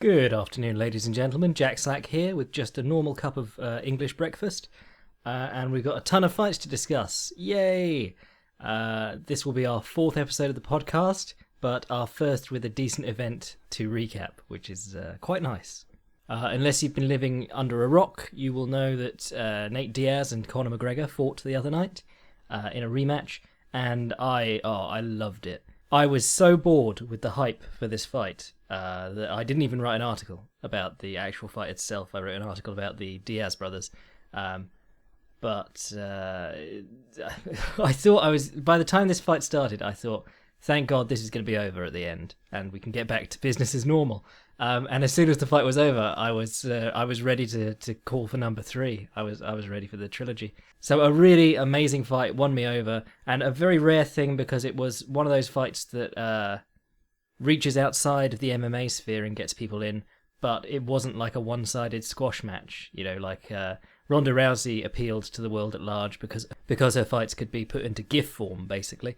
Good afternoon, ladies and gentlemen. Jack Slack here with just a normal cup of English breakfast. And we've got a ton of fights to discuss. Yay! This will be our fourth episode of the podcast, but our first with a decent event to recap, which is quite nice. Unless you've been living under a rock, you will know that Nate Diaz and Conor McGregor fought the other night in a rematch, and I loved it. I was so bored with the hype for this fight that I didn't even write an article about the actual fight itself. I wrote an article about the Diaz brothers. But I thought by the time this fight started, I thought, thank God this is going to be over at the end and we can get back to business as normal. And as soon as the fight was over, I was ready to call for number 3. I was ready for the trilogy. So a really amazing fight, won me over, and a very rare thing because it was one of those fights that reaches outside of the MMA sphere and gets people in, but it wasn't like a one-sided squash match, like Ronda Rousey appealed to the world at large because her fights could be put into GIF form, basically.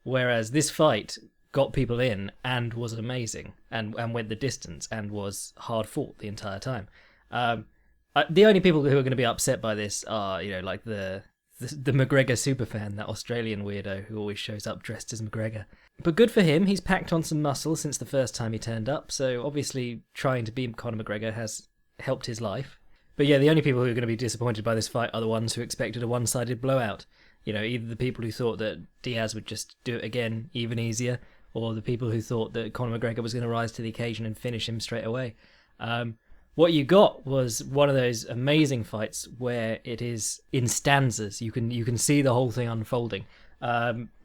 Whereas this fight got people in and was amazing and went the distance and was hard fought the entire time. The only people who are going to be upset by this are, like the McGregor superfan, that Australian weirdo who always shows up dressed as McGregor. But good for him, he's packed on some muscle since the first time he turned up, so obviously trying to be Conor McGregor has helped his life. But yeah, the only people who are going to be disappointed by this fight are the ones who expected a one-sided blowout. Either the people who thought that Diaz would just do it again, even easier, or the people who thought that Conor McGregor was going to rise to the occasion and finish him straight away. What you got was one of those amazing fights where it is in stanzas. You can see the whole thing unfolding.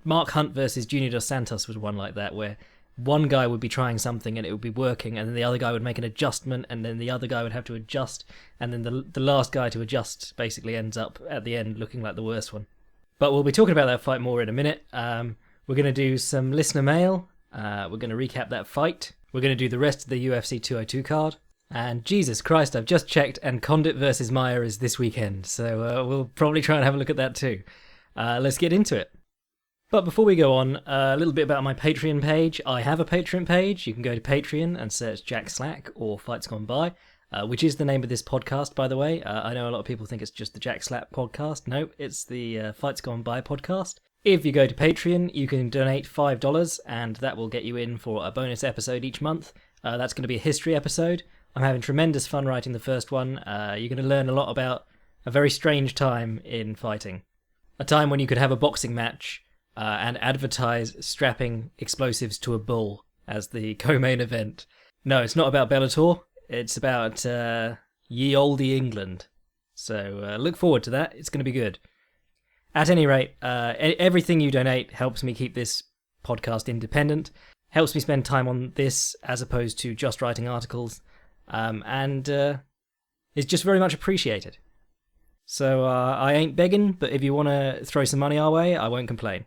Mark Hunt versus Junior Dos Santos was one like that, where one guy would be trying something and it would be working, and then the other guy would make an adjustment, and then the other guy would have to adjust, and then the last guy to adjust basically ends up at the end looking like the worst one. But we'll be talking about that fight more in a minute. We're going to do some listener mail. We're going to recap that fight. We're going to do the rest of the UFC 202 card. And Jesus Christ, I've just checked, and Condit versus Maia is this weekend, so we'll probably try and have a look at that too. Let's get into it. But before we go on, a little bit about my Patreon page. I have a Patreon page. You can go to Patreon and search Jack Slack or Fights Gone By, which is the name of this podcast, by the way. I know a lot of people think it's just the Jack Slack podcast. No, it's the Fights Gone By podcast. If you go to Patreon, you can donate $5, and that will get you in for a bonus episode each month. That's going to be a history episode. I'm having tremendous fun writing the first one. You're going to learn a lot about a very strange time in fighting. A time when you could have a boxing match and advertise strapping explosives to a bull as the co-main event. No, it's not about Bellator. It's about ye olde England. So look forward to that. It's going to be good. At any rate, everything you donate helps me keep this podcast independent, helps me spend time on this as opposed to just writing articles, and is just very much appreciated. So I ain't begging, but if you want to throw some money our way, I won't complain.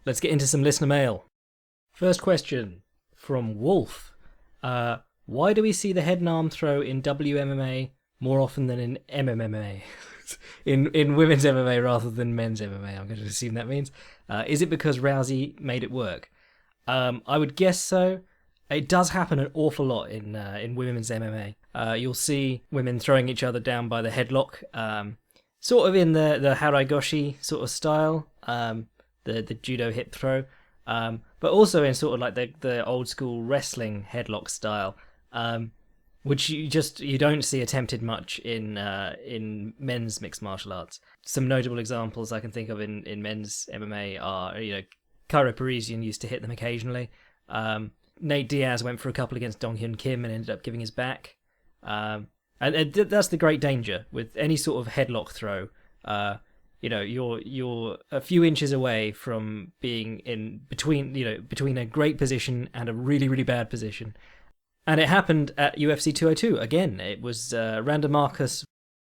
Let's get into some listener mail. First question from Wolf. Why do we see the head and arm throw in WMMA more often than in MMMA? in women's MMA rather than men's MMA, I'm going to assume that means. Is it because Rousey made it work? I would guess so. It does happen an awful lot in women's MMA. You'll see women throwing each other down by the headlock, sort of in the Haraigoshi sort of style, the judo hip throw, but also in sort of like the old school wrestling headlock style, which you don't see attempted much in men's mixed martial arts. Some notable examples I can think of in men's MMA are, Cairo Parisian used to hit them occasionally. Nate Diaz went for a couple against Dong Hyun Kim and ended up giving his back. And that's the great danger with any sort of headlock throw. You're a few inches away from being in between a great position and a really, really bad position. And it happened at UFC 202 again. It was Randa Marcus.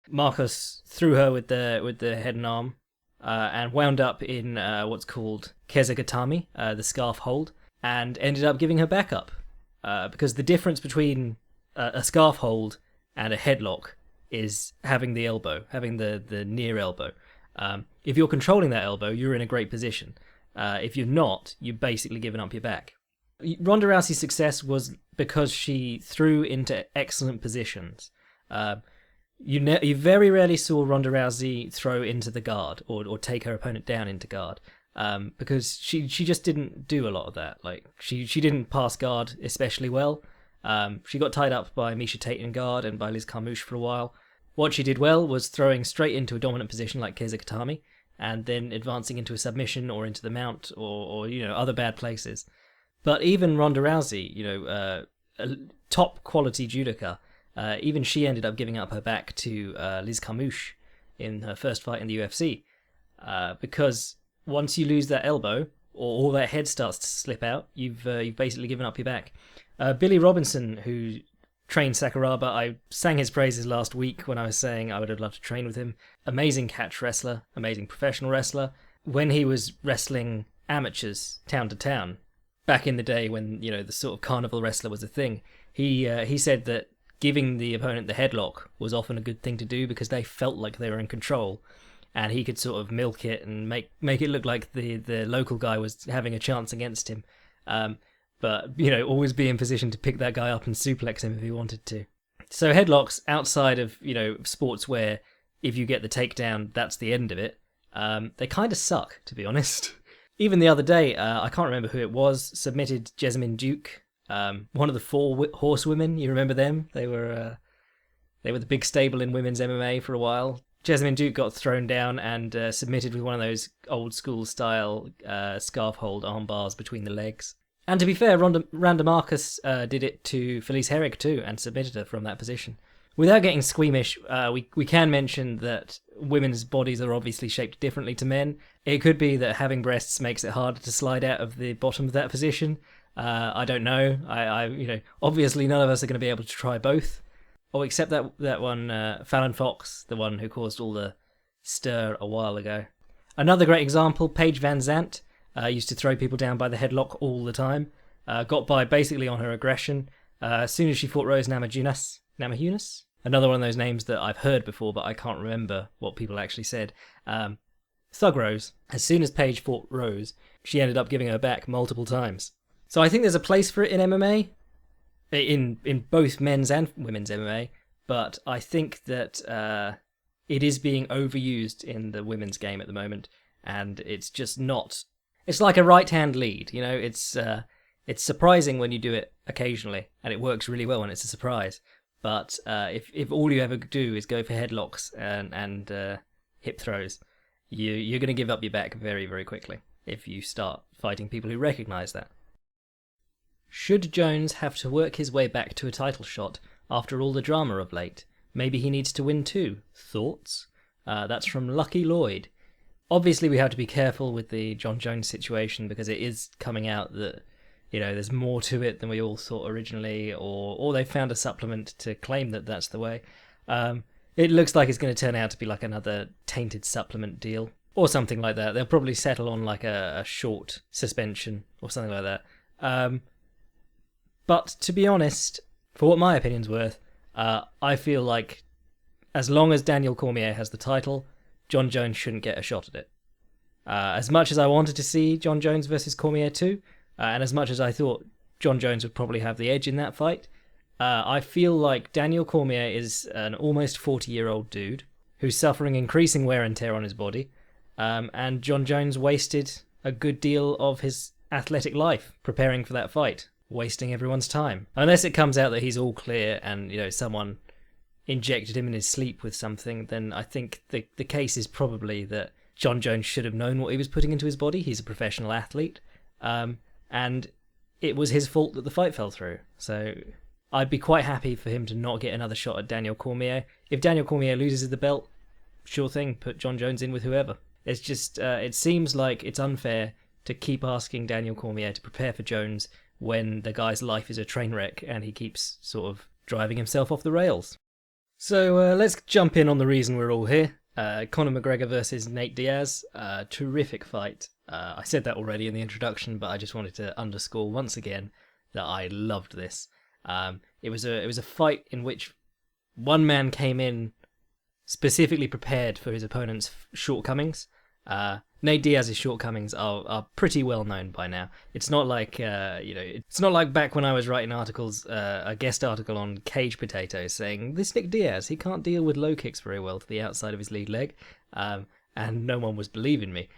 Marcus threw her with the head and arm, and wound up in what's called Kezagatami, the scarf hold, and ended up giving her back up. Because the difference between a scarf hold and a headlock is having the elbow, having the near elbow. If you're controlling that elbow, you're in a great position. If you're not, you've basically given up your back. Ronda Rousey's success was because she threw into excellent positions. You very rarely saw Ronda Rousey throw into the guard or take her opponent down into guard, because she just didn't do a lot of that. Like she didn't pass guard especially well. She got tied up by Miesha Tate in guard and by Liz Carmouche for a while. What she did well was throwing straight into a dominant position like Keizer Katami, and then advancing into a submission or into the mount or other bad places. But even Ronda Rousey, a top quality judoka, even she ended up giving up her back to Liz Carmouche in her first fight in the UFC, because once you lose that elbow or all that head starts to slip out, you've basically given up your back. Billy Robinson, who trained Sakuraba, I sang his praises last week when I was saying I would have loved to train with him. Amazing catch wrestler, amazing professional wrestler. When he was wrestling amateurs town to town, back in the day when the sort of carnival wrestler was a thing, he said that giving the opponent the headlock was often a good thing to do because they felt like they were in control, and he could sort of milk it and make it look like the local guy was having a chance against him. But always be in position to pick that guy up and suplex him if he wanted to. So headlocks outside of sports where if you get the takedown, that's the end of it. They kind of suck, to be honest. Even the other day, I can't remember who it was, submitted Jessamine Duke, one of the four horsewomen. You remember them? They were the big stable in women's MMA for a while. Jessamine Duke got thrown down and submitted with one of those old school style scarf hold arm bars between the legs. And to be fair, Randa Marcus did it to Felice Herrig too and submitted her from that position. Without getting squeamish, we can mention that women's bodies are obviously shaped differently to men. It could be that having breasts makes it harder to slide out of the bottom of that position. I don't know. Obviously none of us are going to be able to try both. Oh, except that one, Fallon Fox, the one who caused all the stir a while ago. Another great example, Paige Van Zandt, used to throw people down by the headlock all the time. Got by basically on her aggression. As soon as she fought Rose Namajunas, another one of those names that I've heard before, but I can't remember what people actually said. Thug Rose. As soon as Paige fought Rose, she ended up giving her back multiple times. So I think there's a place for it in MMA, in both men's and women's MMA, but I think that it is being overused in the women's game at the moment, and it's just not. It's like a right-hand lead, It's surprising when you do it occasionally, and it works really well when it's a surprise. But if all you ever do is go for headlocks and hip throws, you're going to give up your back very, very quickly if you start fighting people who recognise that. Should Jones have to work his way back to a title shot after all the drama of late? Maybe he needs to win too. Thoughts? That's from Lucky Lloyd. Obviously, we have to be careful with the John Jones situation because it is coming out that there's more to it than we all thought originally, or they found a supplement to claim that that's the way. It looks like it's going to turn out to be like another tainted supplement deal or something like that. They'll probably settle on like a short suspension or something like that. But to be honest, for what my opinion's worth, I feel like as long as Daniel Cormier has the title, John Jones shouldn't get a shot at it. As much as I wanted to see John Jones versus Cormier too, and as much as I thought John Jones would probably have the edge in that fight, I feel like Daniel Cormier is an almost 40-year-old dude who's suffering increasing wear and tear on his body, and John Jones wasted a good deal of his athletic life preparing for that fight, wasting everyone's time. Unless it comes out that he's all clear and someone injected him in his sleep with something, then I think the case is probably that John Jones should have known what he was putting into his body. He's a professional athlete, and it was his fault that the fight fell through. So I'd be quite happy for him to not get another shot at Daniel Cormier. If Daniel Cormier loses the belt, sure thing, put John Jones in with whoever. It's just, it seems like it's unfair to keep asking Daniel Cormier to prepare for Jones when the guy's life is a train wreck and he keeps sort of driving himself off the rails. So let's jump in on the reason we're all here. Conor McGregor versus Nate Diaz. Terrific fight. I said that already in the introduction, but I just wanted to underscore once again that I loved this. It was a fight in which one man came in specifically prepared for his opponent's shortcomings, Nate Diaz's shortcomings are pretty well known by now. It's not like it's not like back when I was writing articles, a guest article on Cage Potatoes saying this Nick Diaz, he can't deal with low kicks very well to the outside of his lead leg, and no one was believing me.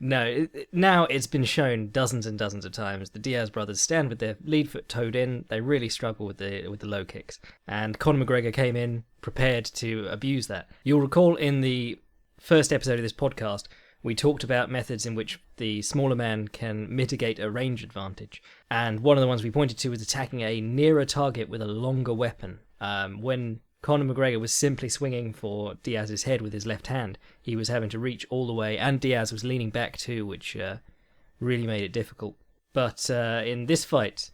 No, now it's been shown dozens and dozens of times. The Diaz brothers stand with their lead foot toed in. They really struggle with the low kicks, and Conor McGregor came in prepared to abuse that. You'll recall in the first episode of this podcast, we talked about methods in which the smaller man can mitigate a range advantage. And one of the ones we pointed to was attacking a nearer target with a longer weapon. When Conor McGregor was simply swinging for Diaz's head with his left hand, he was having to reach all the way, and Diaz was leaning back too, which really made it difficult. But in this fight,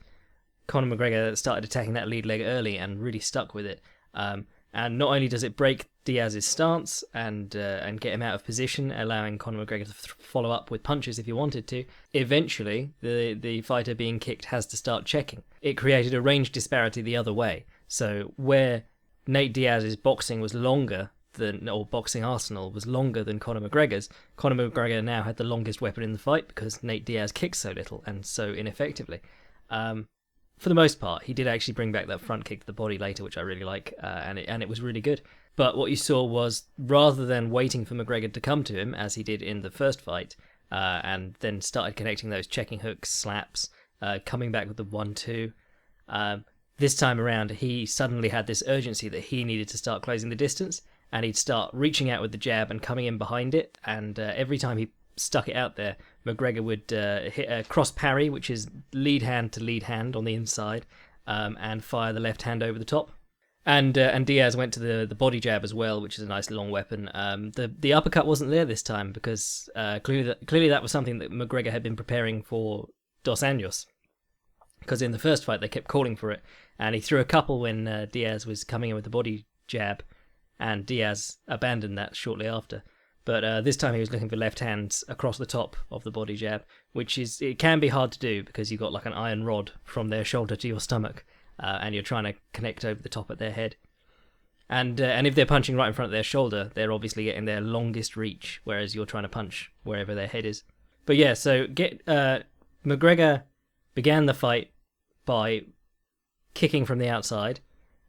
Conor McGregor started attacking that lead leg early and really stuck with it. And not only does it break Diaz's stance and get him out of position, allowing Conor McGregor to follow up with punches if he wanted to, eventually the fighter being kicked has to start checking. It created a range disparity the other way. So where Nate Diaz's boxing was longer than, or boxing arsenal was longer than Conor McGregor's, Conor McGregor now had the longest weapon in the fight because Nate Diaz kicked so little and so ineffectively. For the most part, he did actually bring back that front kick to the body later, which I really like, and it was really good. But what you saw was, rather than waiting for McGregor to come to him, as he did in the first fight, and then started connecting those checking hooks, slaps, coming back with the 1-2, this time around, he suddenly had this urgency that he needed to start closing the distance, and he'd start reaching out with the jab and coming in behind it, and every time he stuck it out there, McGregor would hit a cross parry, which is lead hand to lead hand on the inside, and fire the left hand over the top. And Diaz went to the body jab as well, which is a nice long weapon. The uppercut wasn't there this time because clearly that was something that McGregor had been preparing for Dos Anjos. Because in the first fight they kept calling for it, and he threw a couple when Diaz was coming in with the body jab, and Diaz abandoned that shortly after. But this time he was looking for left hands across the top of the body jab, it can be hard to do because you've got like an iron rod from their shoulder to your stomach, and you're trying to connect over the top at their head. And if they're punching right in front of their shoulder, they're obviously getting their longest reach, whereas you're trying to punch wherever their head is. But yeah, so McGregor began the fight by kicking from the outside,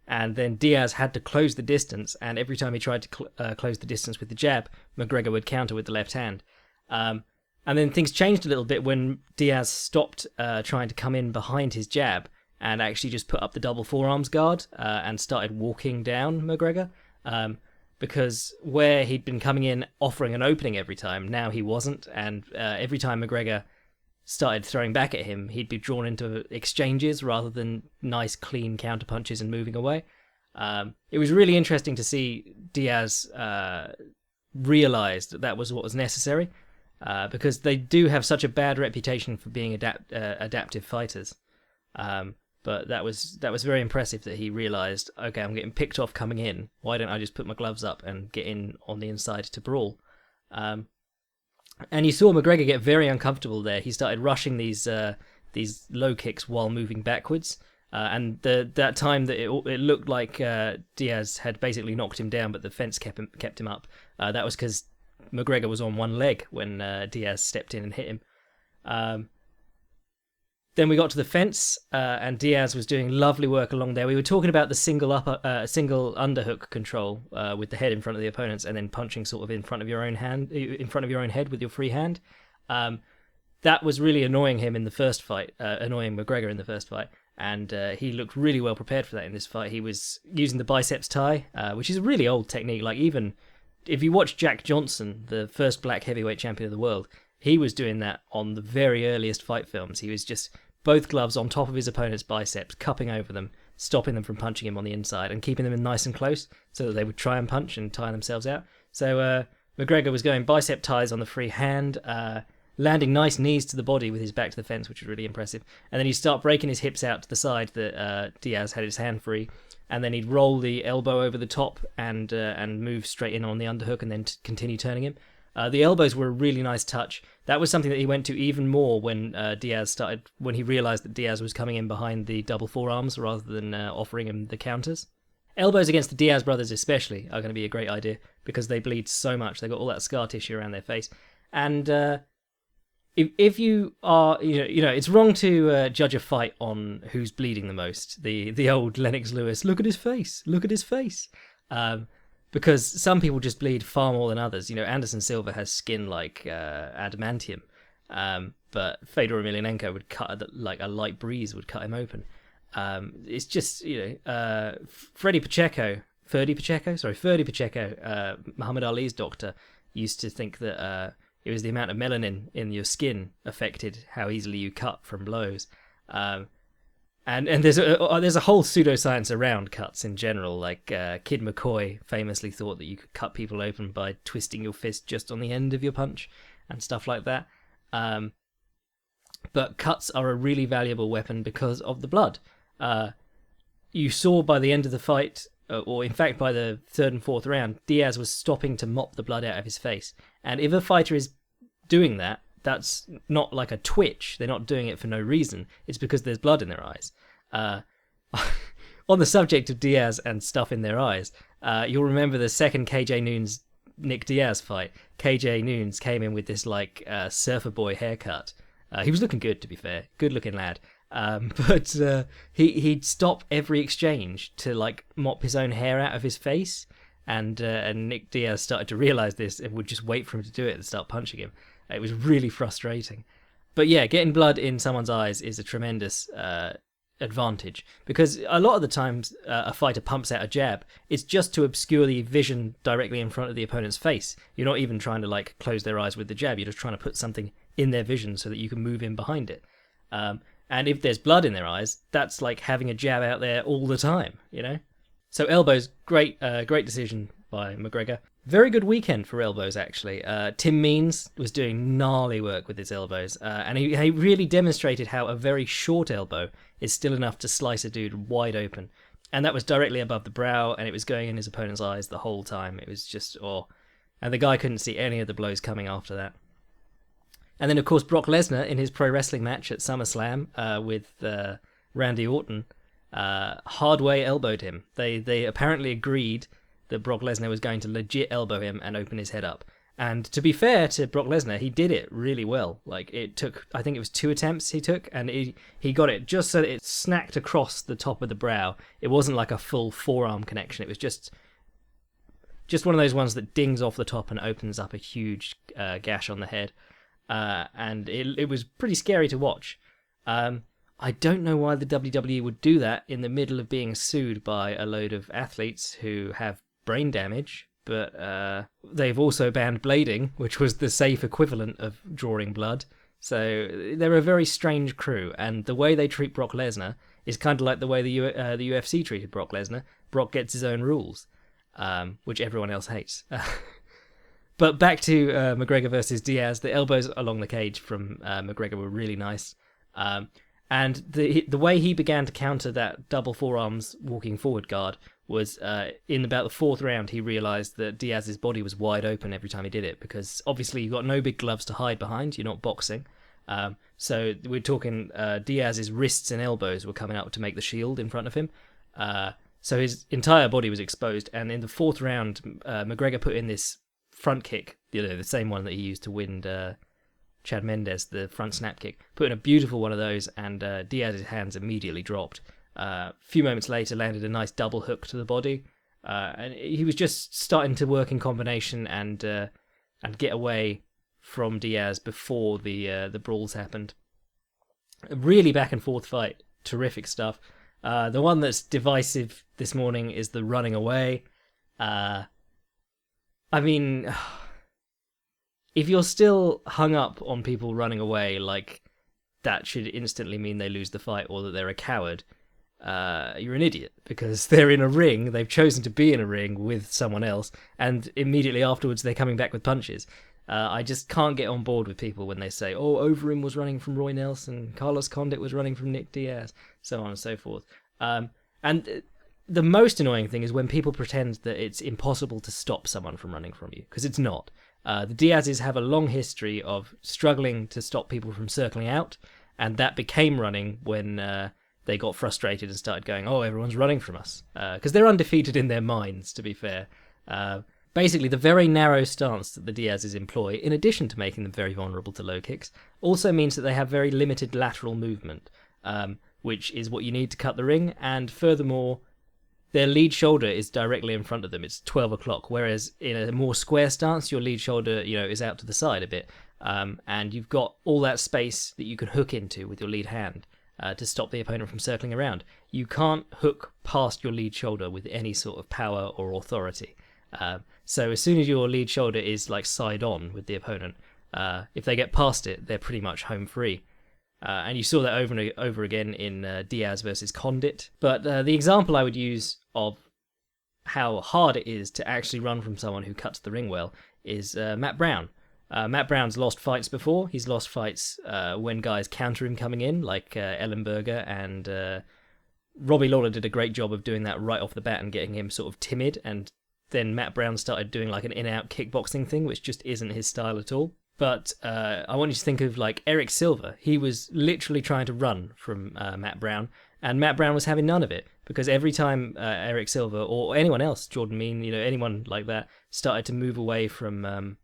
and then Diaz had to close the distance, and every time he tried to close the distance with the jab, McGregor would counter with the left hand. And then things changed a little bit when Diaz stopped trying to come in behind his jab and actually just put up the double forearms guard and started walking down McGregor. Because where he'd been coming in offering an opening every time, now he wasn't, and every time McGregor started throwing back at him, he'd be drawn into exchanges rather than nice, clean counter punches and moving away. It was really interesting to see Diaz realize that was what was necessary, because they do have such a bad reputation for being adaptive fighters. But that was very impressive that he realized, okay, I'm getting picked off coming in. Why don't I just put my gloves up and get in on the inside to brawl? And you saw McGregor get very uncomfortable there. He started rushing these low kicks while moving backwards. And that time that it looked like Diaz had basically knocked him down, but the fence kept him up. That was because McGregor was on one leg when Diaz stepped in and hit him. Then we got to the fence, and Diaz was doing lovely work along there. We were talking about the single underhook control with the head in front of the opponents, and then punching sort of in front of your own head with your free hand. That was really annoying him in the first fight, annoying McGregor in the first fight, and he looked really well prepared for that in this fight. He was using the biceps tie, which is a really old technique. Like, even if you watch Jack Johnson, the first black heavyweight champion of the world, he was doing that on the very earliest fight films. He was just both gloves on top of his opponent's biceps, cupping over them, stopping them from punching him on the inside, and keeping them in nice and close so that they would try and punch and tire themselves out. So McGregor was going bicep ties on the free hand, landing nice knees to the body with his back to the fence, which was really impressive. And then he'd start breaking his hips out to the side that Diaz had his hand free, and then he'd roll the elbow over the top and move straight in on the underhook, and then continue turning him. The elbows were a really nice touch. That was something that he went to even more when he realized that Diaz was coming in behind the double forearms rather than offering him the counters. Elbows against the Diaz brothers especially are going to be a great idea because they bleed so much. They've got all that scar tissue around their face. And if you are, it's wrong to judge a fight on who's bleeding the most. The old Lennox Lewis, look at his face, because some people just bleed far more than others. Anderson Silva has skin like adamantium, but Fedor Emelianenko would cut like a light breeze would cut him open. It's just Ferdy Pacheco, Muhammad Ali's doctor, used to think that it was the amount of melanin in your skin affected how easily you cut from blows. And there's a whole pseudoscience around cuts in general. Like Kid McCoy famously thought that you could cut people open by twisting your fist just on the end of your punch and stuff like that. But cuts are a really valuable weapon because of the blood. You saw by the end of the fight, or in fact by the third and fourth round, Diaz was stopping to mop the blood out of his face. And if a fighter is doing that, that's not like a twitch. They're not doing it for no reason. It's because there's blood in their eyes. On the subject of Diaz and stuff in their eyes, you'll remember the second KJ Noons Nick Diaz fight. KJ Noons came in with this like surfer boy haircut. He was looking good, to be fair. Good looking lad. But he'd stop every exchange to like mop his own hair out of his face, and Nick Diaz started to realise this and would just wait for him to do it and start punching him. It was really frustrating. But yeah, getting blood in someone's eyes is a tremendous advantage, because a lot of the times a fighter pumps out a jab, it's just to obscure the vision directly in front of the opponent's face. You're not even trying to like close their eyes with the jab, you're just trying to put something in their vision so that you can move in behind it. And if there's blood in their eyes, that's like having a jab out there all the time, So elbows, great decision by McGregor. Very good weekend for elbows, actually. Tim Means was doing gnarly work with his elbows, and he really demonstrated how a very short elbow is still enough to slice a dude wide open. And that was directly above the brow, and it was going in his opponent's eyes the whole time. It was just, and the guy couldn't see any of the blows coming after that. And then, of course, Brock Lesnar in his pro wrestling match at SummerSlam with Randy Orton, hard way elbowed him. They apparently agreed that Brock Lesnar was going to legit elbow him and open his head up. And to be fair to Brock Lesnar, he did it really well. Like, it took, I think it was 2 attempts he took, and he got it just so that it snacked across the top of the brow. It wasn't like a full forearm connection. It was just one of those ones that dings off the top and opens up a huge gash on the head. And it was pretty scary to watch. I don't know why the WWE would do that in the middle of being sued by a load of athletes who have brain damage, but they've also banned blading, which was the safe equivalent of drawing blood. So they're a very strange crew, and the way they treat Brock Lesnar is kind of like the way the UFC treated Brock Lesnar. Brock gets his own rules, which everyone else hates. But back to McGregor versus Diaz. The elbows along the cage from McGregor were really nice. And the way he began to counter that double forearms walking forward guard was in about the fourth round, he realised that Diaz's body was wide open every time he did it, because obviously you've got no big gloves to hide behind. You're not boxing. So we're talking Diaz's wrists and elbows were coming up to make the shield in front of him. So his entire body was exposed. And in the fourth round, McGregor put in this front kick, the same one that he used to win Chad Mendes, the front snap kick. Put in a beautiful one of those, and Diaz's hands immediately dropped. A few moments later, landed a nice double hook to the body, and he was just starting to work in combination and get away from Diaz before the brawls happened. A really back and forth fight, terrific stuff. The one that's divisive this morning is the running away. I mean, if you're still hung up on people running away, like, that should instantly mean they lose the fight or that they're a coward, you're an idiot, because they're in a ring, they've chosen to be in a ring with someone else, and immediately afterwards they're coming back with punches. I just can't get on board with people when they say, Overeem was running from Roy Nelson, Carlos Condit was running from Nick Diaz, so on and so forth. And the most annoying thing is when people pretend that it's impossible to stop someone from running from you, because it's not. The Diazes have a long history of struggling to stop people from circling out, and that became running when they got frustrated and started going, oh, everyone's running from us. Because they're undefeated in their minds, to be fair. Basically, the very narrow stance that the Diazes employ, in addition to making them very vulnerable to low kicks, also means that they have very limited lateral movement, which is what you need to cut the ring. And furthermore, their lead shoulder is directly in front of them. It's 12 o'clock, whereas in a more square stance, your lead shoulder, is out to the side a bit. And you've got all that space that you can hook into with your lead hand to stop the opponent from circling around. You can't hook past your lead shoulder with any sort of power or authority. So as soon as your lead shoulder is like side on with the opponent, if they get past it, they're pretty much home free. And you saw that over and over again in Diaz versus Condit. But the example I would use of how hard it is to actually run from someone who cuts the ring well is Matt Brown. Matt Brown's lost fights before. He's lost fights when guys counter him coming in, like Ellenberger, and Robbie Lawler did a great job of doing that right off the bat and getting him sort of timid, and then Matt Brown started doing like an in-out kickboxing thing, which just isn't his style at all. But I want you to think of like Eric Silva. He was literally trying to run from Matt Brown, and Matt Brown was having none of it, because every time Eric Silva or anyone else, Jordan Mean, anyone like that, started to move away from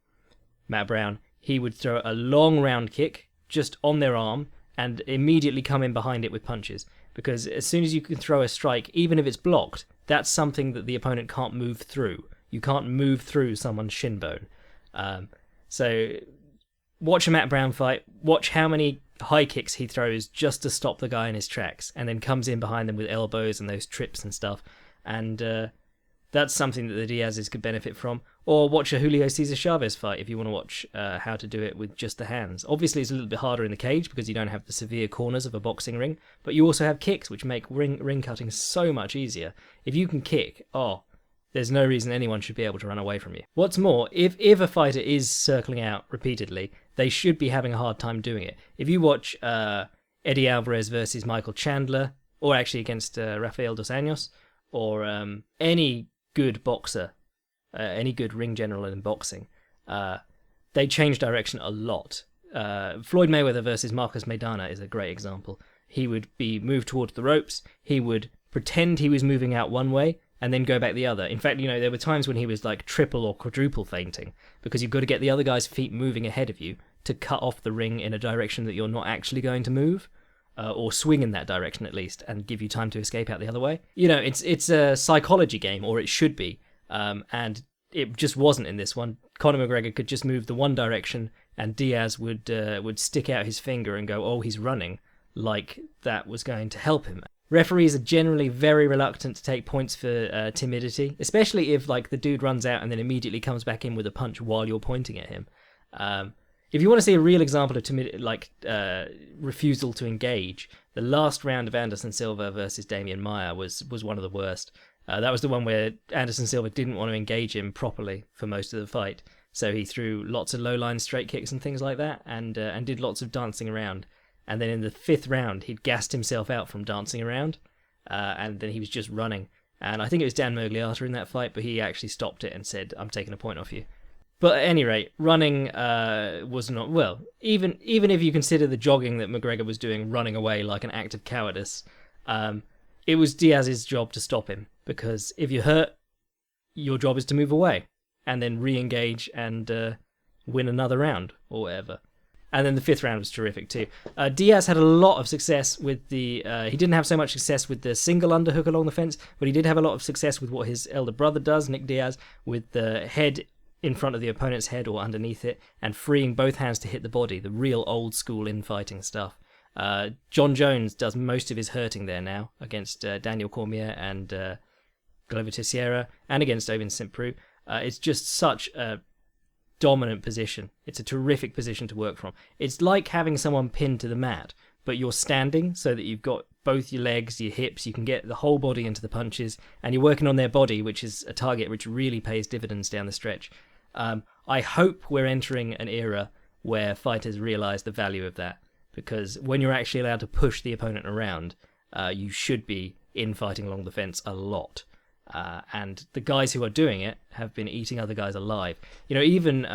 Matt Brown, he would throw a long round kick just on their arm and immediately come in behind it with punches. Because as soon as you can throw a strike, even if it's blocked, that's something that the opponent can't move through. You can't move through someone's shin bone. So watch a Matt Brown fight, watch how many high kicks he throws just to stop the guy in his tracks, and then comes in behind them with elbows and those trips and stuff. And that's something that the Diazes could benefit from. Or watch a Julio Cesar Chavez fight if you want to watch how to do it with just the hands. Obviously, it's a little bit harder in the cage because you don't have the severe corners of a boxing ring, but you also have kicks, which make ring cutting so much easier. If you can kick, there's no reason anyone should be able to run away from you. What's more, if a fighter is circling out repeatedly, they should be having a hard time doing it. If you watch Eddie Alvarez versus Michael Chandler, or actually against Rafael Dos Anjos, or any good boxer, any good ring general in boxing, they change direction a lot. Floyd Mayweather versus Marcos Maidana is a great example. He would be moved towards the ropes, he would pretend he was moving out one way, and then go back the other. In fact, there were times when he was like triple or quadruple feinting, because you've got to get the other guy's feet moving ahead of you to cut off the ring in a direction that you're not actually going to move, or swing in that direction at least, and give you time to escape out the other way. It's a psychology game, or it should be, and it just wasn't in this one. Conor McGregor could just move the one direction, and Diaz would stick out his finger and go, oh, he's running, like that was going to help him. Referees are generally very reluctant to take points for timidity, especially if like the dude runs out and then immediately comes back in with a punch while you're pointing at him. If you want to see a real example of refusal to engage, the last round of Anderson Silva versus Damian Maia was one of the worst. That was the one where Anderson Silva didn't want to engage him properly for most of the fight, so he threw lots of low-line straight kicks and things like that, and did lots of dancing around. And then in the fifth round, he'd gassed himself out from dancing around, and then he was just running. And I think it was Dan Miragliotta in that fight, but he actually stopped it and said, I'm taking a point off you. But at any rate, running was not, well, even if you consider the jogging that McGregor was doing, running away like an act of cowardice, it was Diaz's job to stop him, because if you're hurt, your job is to move away and then re-engage and win another round or whatever. And then the fifth round was terrific too. Diaz had a lot of success with he didn't have so much success with the single underhook along the fence, but he did have a lot of success with what his elder brother does, Nick Diaz, with the head in front of the opponent's head or underneath it, and freeing both hands to hit the body, the real old school infighting stuff. John Jones does most of his hurting there now against Daniel Cormier and Glover Teixeira, and against Ovince St. Preux. It's just such a dominant position. It's a terrific position to work from. It's like having someone pinned to the mat, but you're standing so that you've got both your legs, your hips, you can get the whole body into the punches, and you're working on their body, which is a target which really pays dividends down the stretch. I hope we're entering an era where fighters realise the value of that, because when you're actually allowed to push the opponent around, you should be infighting along the fence a lot. And the guys who are doing it have been eating other guys alive. Even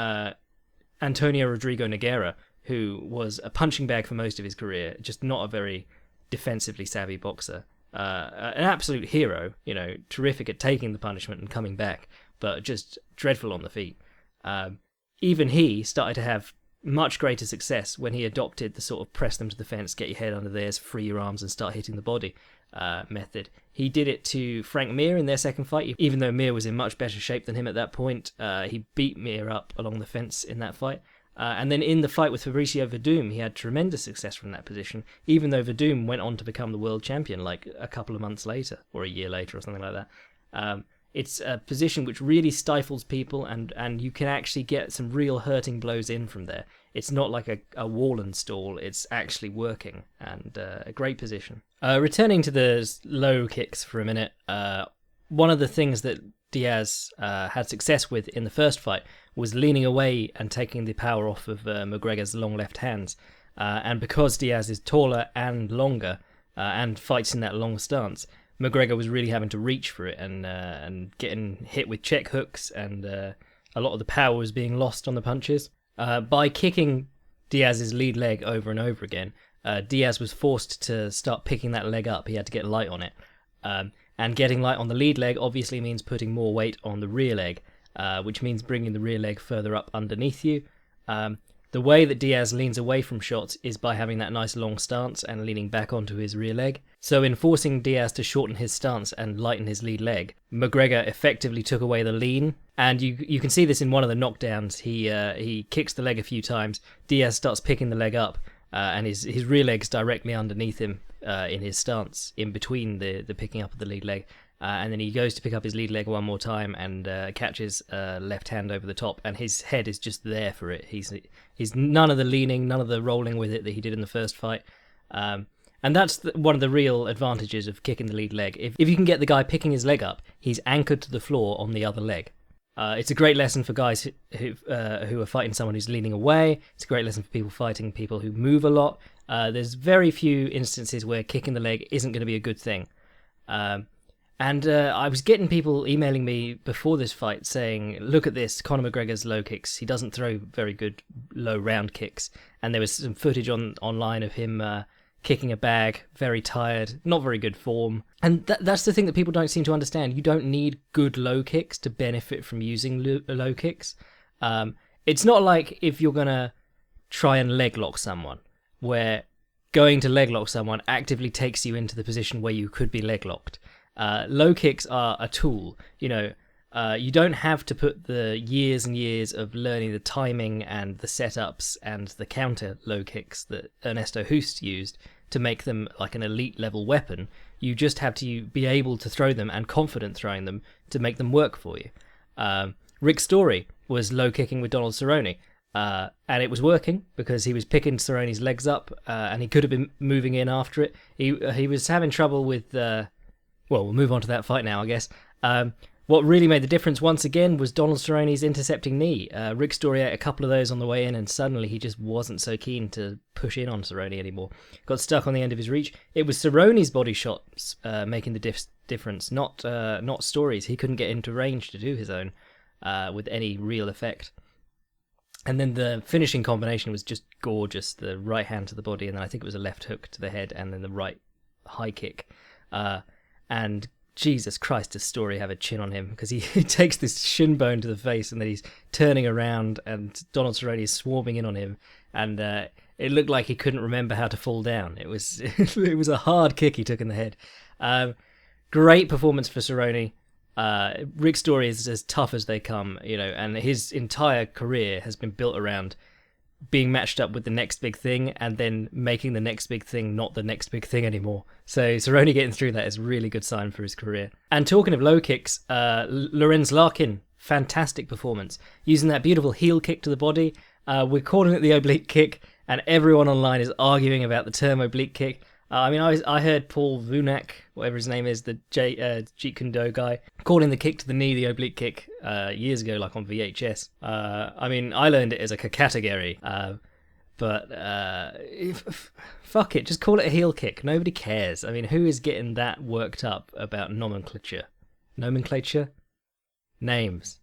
Antonio Rodrigo Nogueira, who was a punching bag for most of his career, just not a very defensively savvy boxer. An absolute hero, terrific at taking the punishment and coming back, but just dreadful on the feet. Even he started to have much greater success when he adopted the sort of press them to the fence, get your head under theirs, free your arms and start hitting the body method. He did it to Frank Mir in their second fight, even though Mir was in much better shape than him at that point. He beat Mir up along the fence in that fight. And then in the fight with Fabricio Verdum, he had tremendous success from that position, even though Verdum went on to become the world champion like a couple of months later, or a year later, or something like that. It's a position which really stifles people, and you can actually get some real hurting blows in from there. It's not like a wall and stall, it's actually working, and a great position. Returning to the low kicks for a minute, one of the things that Diaz had success with in the first fight was leaning away and taking the power off of McGregor's long left hands. And because Diaz is taller and longer and fights in that long stance, McGregor was really having to reach for it and getting hit with check hooks, and a lot of the power was being lost on the punches. By kicking Diaz's lead leg over and over again, Diaz was forced to start picking that leg up. He had to get light on it. And getting light on the lead leg obviously means putting more weight on the rear leg, which means bringing the rear leg further up underneath you. The way that Diaz leans away from shots is by having that nice long stance and leaning back onto his rear leg. So in forcing Diaz to shorten his stance and lighten his lead leg, McGregor effectively took away the lean. And you can see this in one of the knockdowns. He kicks the leg a few times. Diaz starts picking the leg up, and his rear leg's directly underneath him in his stance, in between the picking up of the lead leg. And then he goes to pick up his lead leg one more time and catches left hand over the top, and his head is just there for it. He's none of the leaning, none of the rolling with it that he did in the first fight. And that's one of the real advantages of kicking the lead leg. If you can get the guy picking his leg up, he's anchored to the floor on the other leg. It's a great lesson for guys who are fighting someone who's leaning away. It's a great lesson for people fighting people who move a lot. There's very few instances where kicking the leg isn't going to be a good thing. And I was getting people emailing me before this fight saying, look at this, Conor McGregor's low kicks. He doesn't throw very good low round kicks. And there was some footage online of him kicking a bag, very tired, not very good form. And that's the thing that people don't seem to understand. You don't need good low kicks to benefit from using low kicks. It's not like if you're going to try and leg lock someone, where going to leg lock someone actively takes you into the position where you could be leg locked. Low kicks are a tool. You don't have to put the years and years of learning the timing and the setups and the counter low kicks that Ernesto Hoost used to make them like an elite level weapon. You just have to be able to throw them and confident throwing them to make them work for you. Rick Story was low kicking with Donald Cerrone, and it was working because he was picking Cerrone's legs up, and he could have been moving in after it. He was having trouble with... Well, we'll move on to that fight now, I guess. What really made the difference once again was Donald Cerrone's intercepting knee. Rick Story ate a couple of those on the way in, and suddenly he just wasn't so keen to push in on Cerrone anymore. Got stuck on the end of his reach. It was Cerrone's body shots making the difference, not Story's. He couldn't get into range to do his own with any real effect. And then the finishing combination was just gorgeous. The right hand to the body, and then I think it was a left hook to the head, and then the right high kick. And Jesus Christ, does Story have a chin on him, because he takes this shin bone to the face and then he's turning around and Donald Cerrone is swarming in on him, and it looked like he couldn't remember how to fall down. It was it was a hard kick he took in the head. Great performance for Cerrone. Rick Story is as tough as they come, and his entire career has been built around being matched up with the next big thing and then making the next big thing not the next big thing anymore. So Cerrone getting through that is a really good sign for his career. And talking of low kicks, Lorenz Larkin, fantastic performance. Using that beautiful heel kick to the body. We're calling it the oblique kick, and everyone online is arguing about the term oblique kick. I heard Paul Vunak, whatever his name is, the Jeet Kune Do guy, calling the kick to the knee the oblique kick years ago, like on VHS. I learned it as a category, but fuck it, just call it a heel kick. Nobody cares. Who is getting that worked up about nomenclature? Names.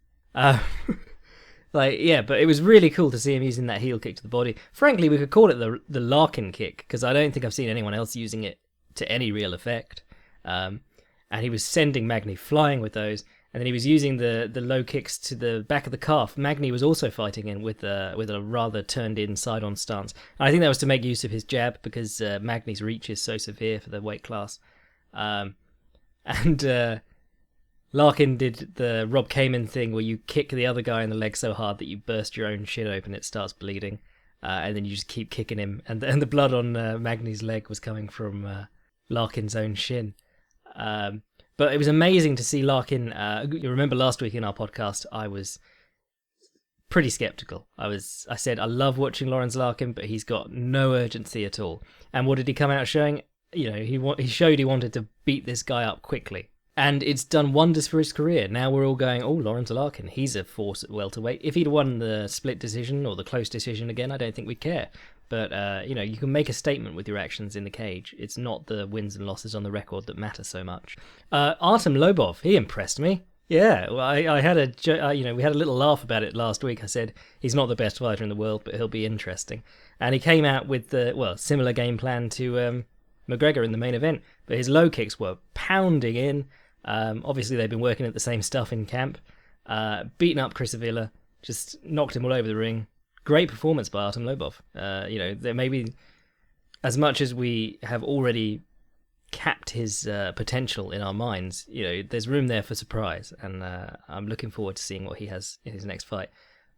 But it was really cool to see him using that heel kick to the body. Frankly, we could call it the Larkin kick, because I don't think I've seen anyone else using it to any real effect. And he was sending Magny flying with those, and then he was using the low kicks to the back of the calf. Magny was also fighting in with a rather turned in side-on stance. And I think that was to make use of his jab, because Magny's reach is so severe for the weight class. Larkin did the Rob Kamen thing where you kick the other guy in the leg so hard that you burst your own shin open, it starts bleeding, and then you just keep kicking him, and the blood on Magny's leg was coming from Larkin's own shin. But it was amazing to see Larkin. You remember last week in our podcast, I was pretty skeptical. I said I love watching Lawrence Larkin, but he's got no urgency at all. And what did he come out showing? He showed he wanted to beat this guy up quickly. And it's done wonders for his career. Now we're all going, oh, Lawrence Larkin, he's a force at welterweight. If he'd won the split decision or the close decision again, I don't think we'd care. But, you can make a statement with your actions in the cage. It's not the wins and losses on the record that matter so much. Artem Lobov, he impressed me. Yeah, well, I had we had a little laugh about it last week. I said, he's not the best fighter in the world, but he'll be interesting. And he came out with similar game plan to McGregor in the main event. But his low kicks were pounding in. Obviously, they've been working at the same stuff in camp. Beaten up Chris Avila, just knocked him all over the ring. Great performance by Artem Lobov. There may be, as much as we have already capped his potential in our minds, there's room there for surprise, and I'm looking forward to seeing what he has in his next fight.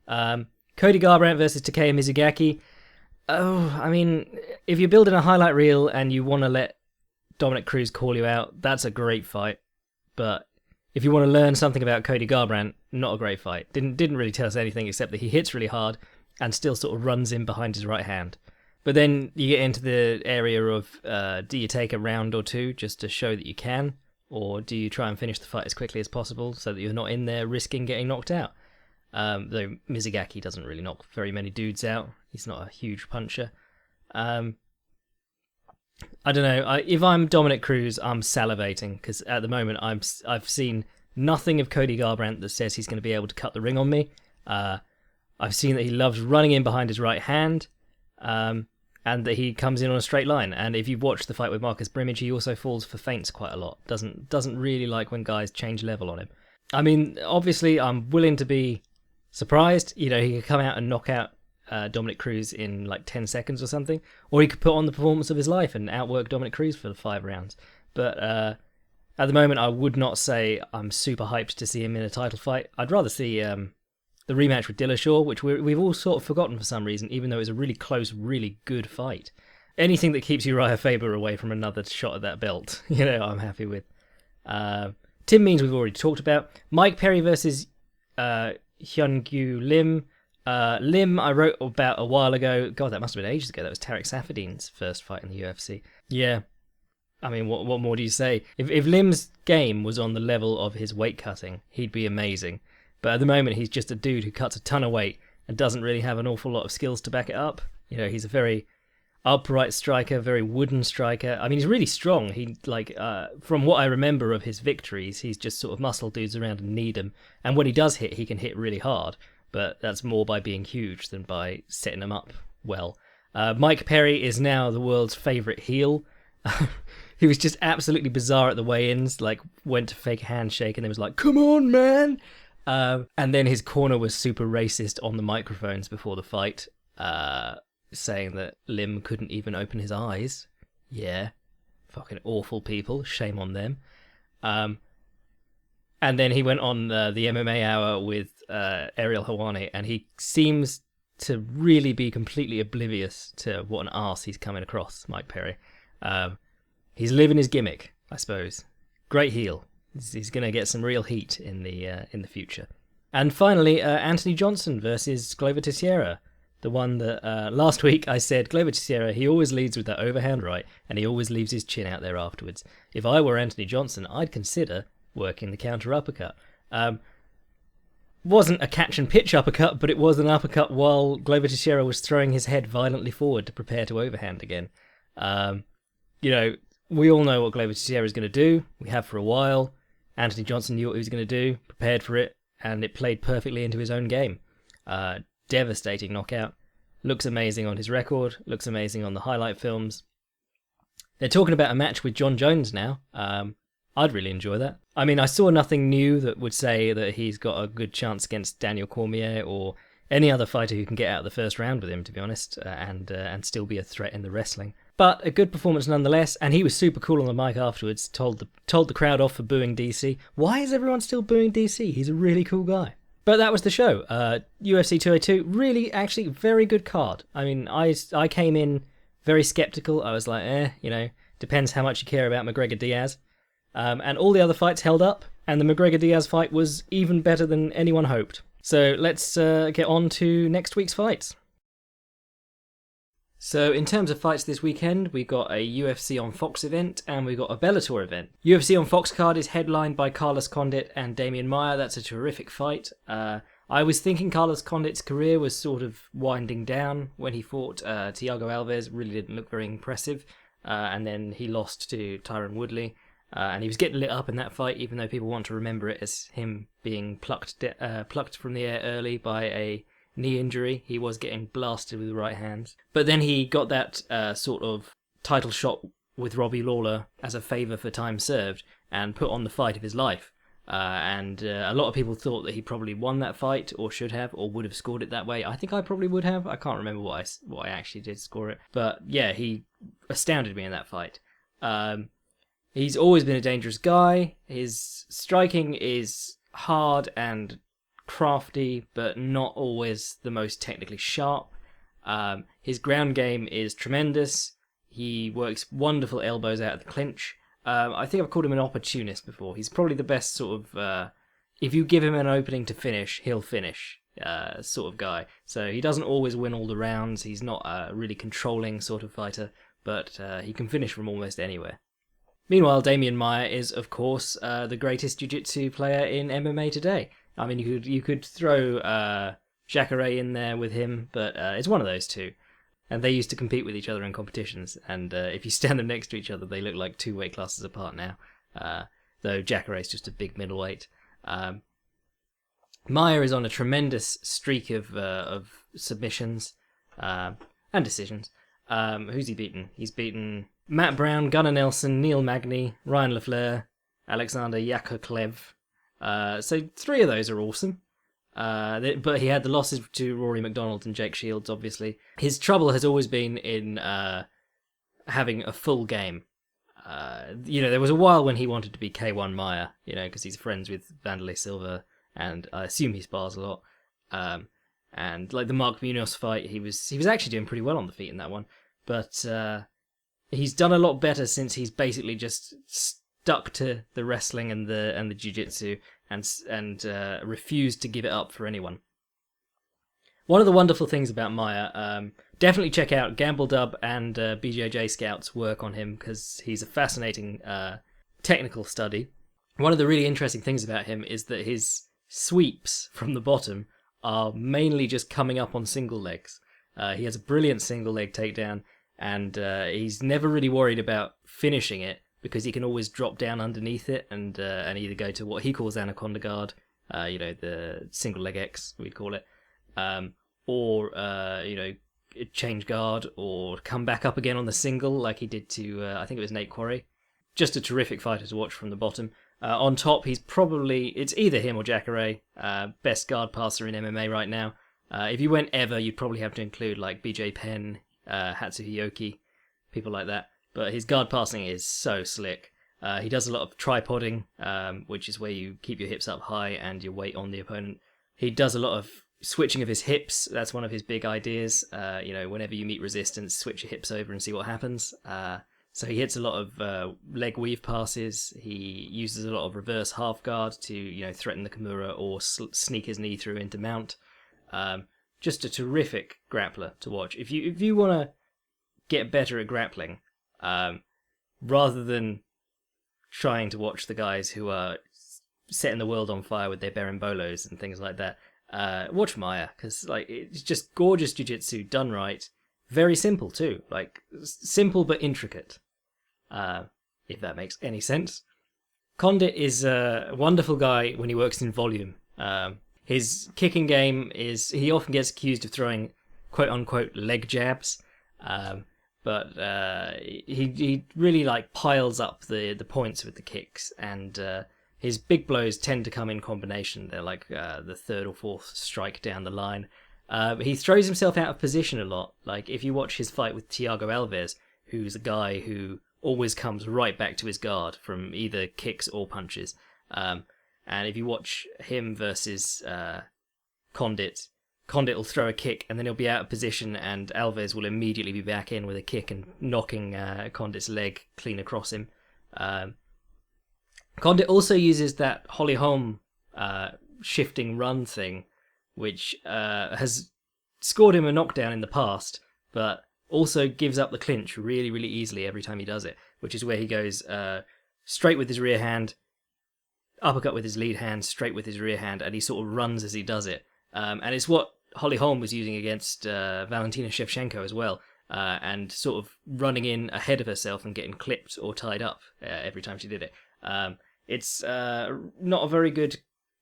Cody Garbrandt versus Takeya Mizugaki. Oh, I mean, if you're building a highlight reel and you want to let Dominic Cruz call you out, that's a great fight. But if you want to learn something about Cody Garbrandt, not a great fight. Didn't really tell us anything except that he hits really hard and still sort of runs in behind his right hand. But then you get into the area of, do you take a round or two just to show that you can? Or do you try and finish the fight as quickly as possible so that you're not in there risking getting knocked out? Though Mizugaki doesn't really knock very many dudes out. He's not a huge puncher. I don't know. If I'm Dominic Cruz, I'm salivating, because at the moment I've seen nothing of Cody Garbrandt that says he's going to be able to cut the ring on me. I've seen that he loves running in behind his right hand, and that he comes in on a straight line. And if you've watched the fight with Marcus Brimage, he also falls for feints quite a lot. Doesn't really like when guys change level on him. I mean, obviously, I'm willing to be surprised. He could come out and knock out Dominic Cruz in like 10 seconds or something, or he could put on the performance of his life and outwork Dominic Cruz for the 5 rounds. But at the moment, I would not say I'm super hyped to see him in a title fight. I'd rather see the rematch with Dillashaw, which we've all sort of forgotten for some reason, even though it was a really close, really good fight. Anything that keeps Uriah Faber away from another shot at that belt, I'm happy with. Tim Means we've already talked about. Mike Perry versus Hyun-Gyu Lim. Lim I wrote about a while ago. God, that must have been ages ago. That was Tarek Safadin's first fight in the UFC. Yeah. I mean, what more do you say? If Lim's game was on the level of his weight cutting, he'd be amazing. But at the moment, he's just a dude who cuts a ton of weight and doesn't really have an awful lot of skills to back it up. He's a very upright striker, very wooden striker. I mean, he's really strong. From what I remember of his victories, he's just sort of muscle dudes around and kneed him. And when he does hit, he can hit really hard. But that's more by being huge than by setting them up well. Mike Perry is now the world's favourite heel. He was just absolutely bizarre at the weigh-ins, went to fake a handshake and then was like, "Come on, man!" And then his corner was super racist on the microphones before the fight, saying that Lim couldn't even open his eyes. Yeah, fucking awful people, shame on them. And then he went on the MMA Hour with Ariel Helwani, and he seems to really be completely oblivious to what an arse he's coming across, Mike Perry. He's living his gimmick, I suppose. Great heel. He's going to get some real heat in the future. And finally, Anthony Johnson versus Glover Teixeira. The one that last week I said, Glover Teixeira, he always leads with that overhand right, and he always leaves his chin out there afterwards. If I were Anthony Johnson, I'd consider working the counter uppercut. Wasn't a catch and pitch uppercut, but it was an uppercut while Glover Teixeira was throwing his head violently forward to prepare to overhand again. We all know what Glover Teixeira is going to do. We have for a while. Anthony Johnson knew what he was going to do, prepared for it, and it played perfectly into his own game. Devastating knockout. Looks amazing on his record, looks amazing on the highlight films. They're talking about a match with John Jones now. I'd really enjoy that. I mean, I saw nothing new that would say that he's got a good chance against Daniel Cormier or any other fighter who can get out of the first round with him, to be honest, and still be a threat in the wrestling. But a good performance nonetheless, and he was super cool on the mic afterwards, told the crowd off for booing DC. Why is everyone still booing DC? He's a really cool guy. But that was the show. UFC 202, really, actually, very good card. I mean, I came in very skeptical. I was like, depends how much you care about McGregor Diaz. And all the other fights held up, and the McGregor Diaz fight was even better than anyone hoped. So let's get on to next week's fights. So in terms of fights this weekend, we got a UFC on Fox event and we got a Bellator event. UFC on Fox card is headlined by Carlos Condit and Damian Maia. That's a terrific fight. I was thinking Carlos Condit's career was sort of winding down when he fought Thiago Alves. Really didn't look very impressive. And then he lost to Tyron Woodley. And he was getting lit up in that fight, even though people want to remember it as him being plucked from the air early by a knee injury. He was getting blasted with the right hands. But then he got that sort of title shot with Robbie Lawler as a favour for time served and put on the fight of his life. And a lot of people thought that he probably won that fight or should have or would have scored it that way. I think I probably would have. I can't remember what I actually did score it. But yeah, he astounded me in that fight. He's always been a dangerous guy. His striking is hard and crafty, but not always the most technically sharp. His ground game is tremendous. He works wonderful elbows out of the clinch. I think I've called him an opportunist before. He's probably the best sort of, if you give him an opening to finish, he'll finish sort of guy. So he doesn't always win all the rounds. He's not a really controlling sort of fighter, but he can finish from almost anywhere. Meanwhile, Damian Maia is, of course, the greatest jiu-jitsu player in MMA today. I mean, you could throw Jacare in there with him, but it's one of those two. And they used to compete with each other in competitions, and if you stand them next to each other, they look like 2 weight classes apart now, though Jacare is just a big middleweight. Maia is on a tremendous streak of submissions and decisions. Who's he beaten? He's beaten Matt Brown, Gunnar Nelson, Neil Magny, Ryan LaFleur, Alexander Yakovlev. So 3 of those are awesome. But he had the losses to Rory McDonald and Jake Shields, obviously. His trouble has always been in having a full game. There was a while when he wanted to be K1 Maia, because he's friends with Vanderlei Silva, and I assume he spars a lot. And like the Mark Munoz fight, he was actually doing pretty well on the feet in that one. But he's done a lot better since he's basically just stuck to the wrestling and the jiu-jitsu and refused to give it up for anyone. One of the wonderful things about Maia, definitely check out Gamble Dub and BJJ Scout's work on him, because he's a fascinating technical study. One of the really interesting things about him is that his sweeps from the bottom are mainly just coming up on single legs. He has a brilliant single leg takedown, and he's never really worried about finishing it, because he can always drop down underneath it and either go to what he calls Anaconda Guard, the single leg X, we'd call it, or change guard, or come back up again on the single like he did to, I think it was Nate Quarry. Just a terrific fighter to watch from the bottom. On top, it's either him or Jacare, best guard passer in MMA right now. If you went ever, you'd probably have to include like BJ Penn, Hatsuhiyoki, people like that. But his guard passing is so slick. He does a lot of tripoding, which is where you keep your hips up high and your weight on the opponent. He does a lot of switching of his hips. That's one of his big ideas. Whenever you meet resistance, switch your hips over and see what happens. So he hits a lot of leg weave passes. He uses a lot of reverse half guard to threaten the Kimura or sneak his knee through into mount. Just a terrific grappler to watch. If you want to get better at grappling, rather than trying to watch the guys who are setting the world on fire with their berimbolos and things like that, watch Maia, because it's just gorgeous jiu-jitsu done right. Very simple too, simple but intricate, if that makes any sense. Condit is a wonderful guy when he works in volume. His kicking game he often gets accused of throwing quote unquote leg jabs, but he really like piles up the points with the kicks, and his big blows tend to come in combination. They're like the third or fourth strike down the line. He throws himself out of position a lot. Like if you watch his fight with Thiago Alves, who's a guy who always comes right back to his guard from either kicks or punches. And if you watch him versus Condit will throw a kick and then he'll be out of position, and Alves will immediately be back in with a kick and knocking Condit's leg clean across him. Condit also uses that Holly Holm shifting run thing, which has scored him a knockdown in the past, but also gives up the clinch really, really easily every time he does it, which is where he goes straight with his rear hand, uppercut with his lead hand, straight with his rear hand, and he sort of runs as he does it. And it's what Holly Holm was using against Valentina Shevchenko as well, and sort of running in ahead of herself and getting clipped or tied up every time she did it. It's not a very good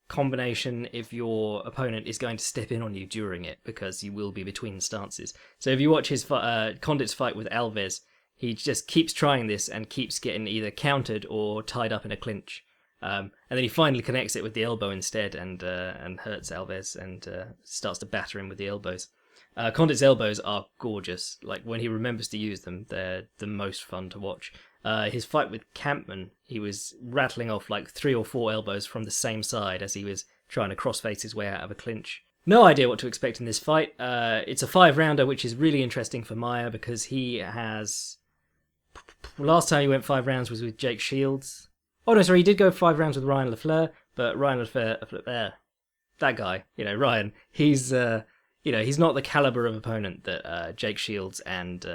combination if your opponent is going to step in on you during it, because you will be between stances. So if you watch his Condit's fight with Alves, he just keeps trying this and keeps getting either countered or tied up in a clinch. And then he finally connects it with the elbow instead and hurts Alves and starts to batter him with the elbows. Condit's elbows are gorgeous. Like when he remembers to use them, they're the most fun to watch. His fight with Kampmann, he was rattling off like 3 or 4 elbows from the same side as he was trying to crossface his way out of a clinch. No idea what to expect in this fight. It's a 5-rounder, which is really interesting for Maia because he has... Last time he went 5 rounds was with Jake Shields. Oh no, sorry, he did go 5 rounds with Ryan LaFleur, but Ryan LaFleur, that guy, Ryan, he's not the caliber of opponent that Jake Shields and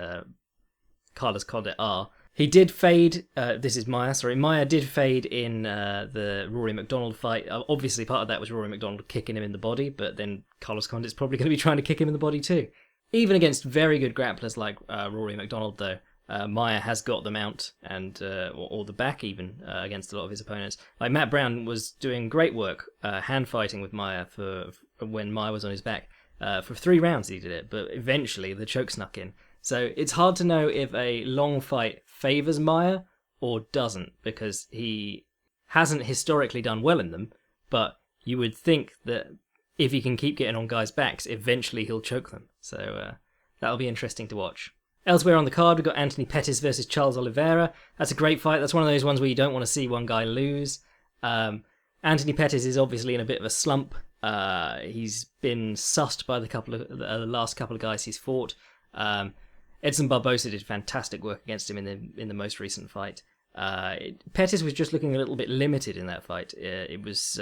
Carlos Condit are. He did fade, Maia did fade in the Rory McDonald fight. Obviously part of that was Rory McDonald kicking him in the body, but then Carlos Condit's probably going to be trying to kick him in the body too. Even against very good grapplers like Rory McDonald though, Maia has got the mount and or the back even against a lot of his opponents. Like Matt Brown was doing great work hand fighting with Maia for when Maia was on his back. For 3 rounds he did it, but eventually the choke snuck in. So it's hard to know if a long fight favours Maia or doesn't, because he hasn't historically done well in them, but you would think that if he can keep getting on guys' backs, eventually he'll choke them. So that'll be interesting to watch. Elsewhere on the card, we've got Anthony Pettis versus Charles Oliveira. That's a great fight. That's one of those ones where you don't want to see one guy lose. Anthony Pettis is obviously in a bit of a slump. He's been sussed by the last couple of guys he's fought. Edson Barbosa did fantastic work against him in the most recent fight. Pettis was just looking a little bit limited in that fight. It was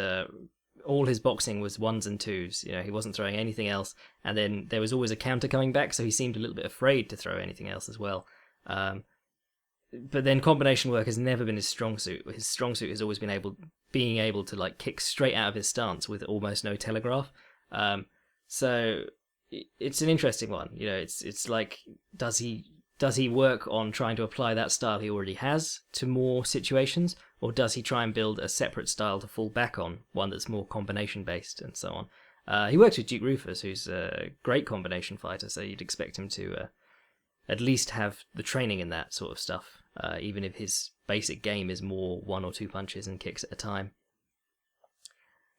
all his boxing was 1s and 2s. He wasn't throwing anything else, and then there was always a counter coming back, so he seemed a little bit afraid to throw anything else as well. But then combination work has never been his strong suit. His strong suit has always been being able to like kick straight out of his stance with almost no telegraph. So it's an interesting one. It's like, does he work on trying to apply that style he already has to more situations, or does he try and build a separate style to fall back on, one that's more combination based and so on? He works with Duke Rufus, who's a great combination fighter, so you'd expect him to at least have the training in that sort of stuff, even if his basic game is more 1 or 2 punches and kicks at a time.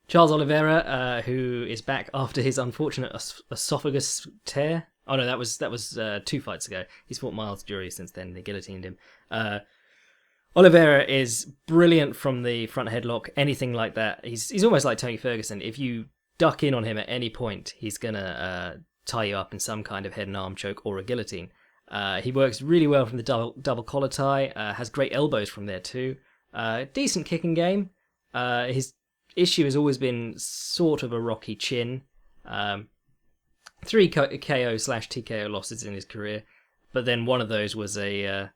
Charles Oliveira, who is back after his unfortunate esophagus tear. Oh no, that was 2 fights ago. He's fought Miles Jury since then. They guillotined him. Oliveira is brilliant from the front headlock. Anything like that, he's almost like Tony Ferguson. If you duck in on him at any point, he's gonna tie you up in some kind of head and arm choke or a guillotine. He works really well from the double collar tie. Has great elbows from there too. Decent kicking game. His issue has always been sort of a rocky chin. 3 KO/TKO losses in his career, but then one of those was a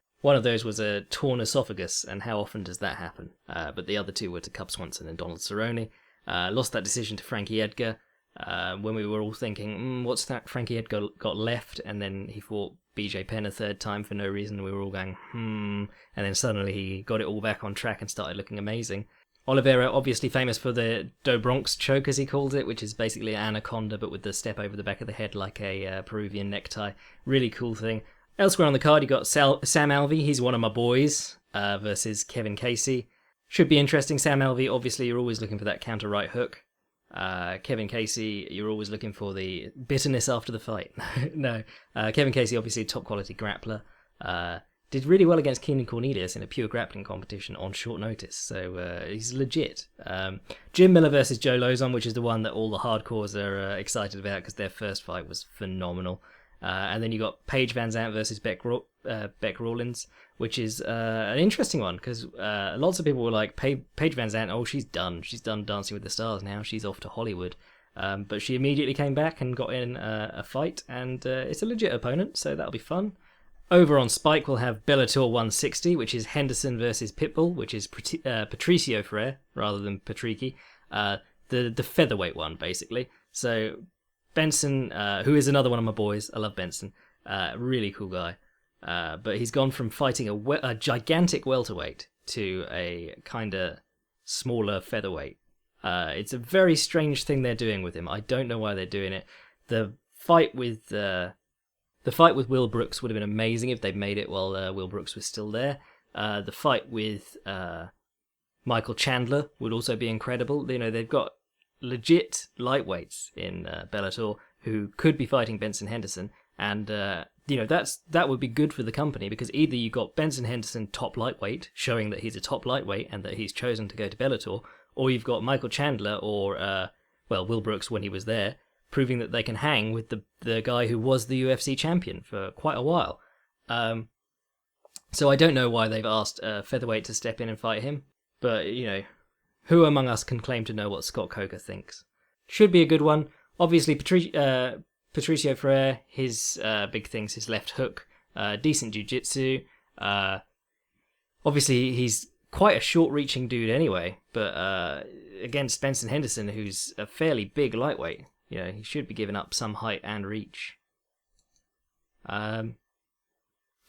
torn esophagus, and how often does that happen? But the other 2 were to Cub Swanson and Donald Cerrone. Lost that decision to Frankie Edgar when we were all thinking, what's that Frankie Edgar got left? And then he fought BJ Penn a 3rd time for no reason. We were all going, and then suddenly he got it all back on track and started looking amazing. Oliveira, obviously famous for the Do Bronx choke, as he calls it, which is basically an anaconda, but with the step over the back of the head like a Peruvian necktie. Really cool thing. Elsewhere on the card, you got Sam Alvey. He's one of my boys, versus Kevin Casey. Should be interesting. Sam Alvey, obviously, you're always looking for that counter right hook. Kevin Casey, you're always looking for the bitterness after the fight. No. Kevin Casey, obviously, top quality grappler. Did really well against Keenan Cornelius in a pure grappling competition on short notice. So he's legit. Jim Miller versus Joe Lozon, which is the one that all the hardcores are excited about because their first fight was phenomenal. And then you got Paige Van Zandt versus Beck Rawlins, which is an interesting one because lots of people were like, Paige Van Zandt, oh, she's done. She's done Dancing with the Stars now. She's off to Hollywood. But she immediately came back and got in a fight, and it's a legit opponent, so that'll be fun. Over on Spike, we'll have Bellator 160, which is Henderson versus Pitbull, which is Patricio Freire rather than Patricky. The featherweight one, basically. So Benson, who is another one of my boys, I love Benson, really cool guy. But he's gone from fighting a gigantic welterweight to a kind of smaller featherweight. It's a very strange thing they're doing with him. I don't know why they're doing it. The fight with Will Brooks would have been amazing if they'd made it while Will Brooks was still there. The fight with Michael Chandler would also be incredible. You know, they've got legit lightweights in Bellator who could be fighting Benson Henderson, and that would be good for the company because either you got Benson Henderson top lightweight, showing that he's a top lightweight and that he's chosen to go to Bellator, or you've got Michael Chandler or Will Brooks when he was there, proving that they can hang with the guy who was the UFC champion for quite a while. So I don't know why they've asked featherweight to step in and fight him, but who among us can claim to know what Scott Coker thinks? Should be a good one. Obviously, Patricio Freire, his big thing's his left hook, decent jiu-jitsu. Obviously, he's quite a short-reaching dude anyway, but against Benson Henderson, who's a fairly big lightweight, he should be giving up some height and reach.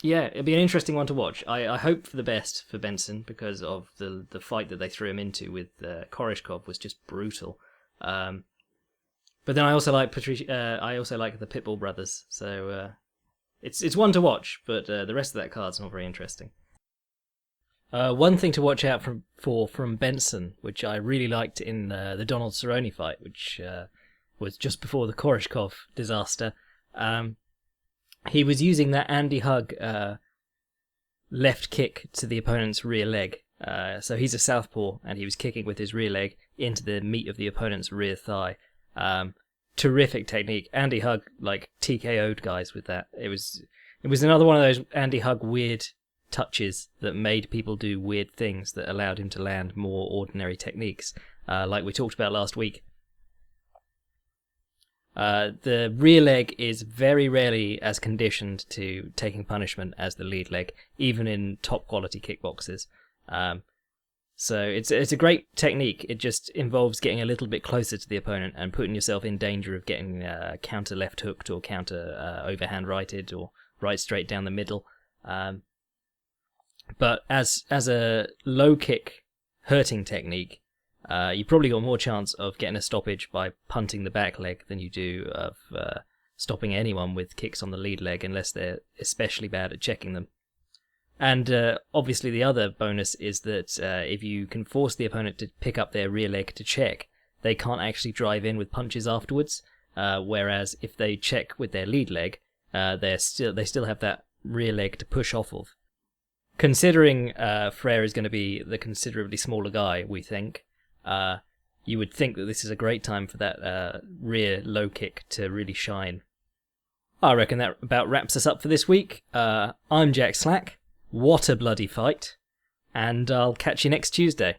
It'd be an interesting one to watch. I hope for the best for Benson because of the fight that they threw him into with Koreshkov was just brutal. But then I also like I also like the Pitbull brothers, so it's one to watch. But the rest of that card's not very interesting. One thing to watch out from Benson, which I really liked in the Donald Cerrone fight, which was just before the Koreshkov disaster. He was using that Andy Hug left kick to the opponent's rear leg. So he's a southpaw, and he was kicking with his rear leg into the meat of the opponent's rear thigh. Terrific technique. Andy Hug TKO'd guys with that. It was another one of those Andy Hug weird touches that made people do weird things that allowed him to land more ordinary techniques, like we talked about last week. The rear leg is very rarely as conditioned to taking punishment as the lead leg, even in top quality kickboxers. So it's a great technique. It just involves getting a little bit closer to the opponent and putting yourself in danger of getting counter left hooked or counter overhand righted or right straight down the middle. But as a low kick hurting technique, you probably got more chance of getting a stoppage by punting the back leg than you do of stopping anyone with kicks on the lead leg unless they're especially bad at checking them. And obviously the other bonus is that if you can force the opponent to pick up their rear leg to check, they can't actually drive in with punches afterwards, whereas if they check with their lead leg, they still have that rear leg to push off of. Considering Freire is going to be the considerably smaller guy, we think, you would think that this is a great time for that rear low kick to really shine. I reckon that about wraps us up for this week. I'm Jack Slack. What a bloody fight. And I'll catch you next Tuesday.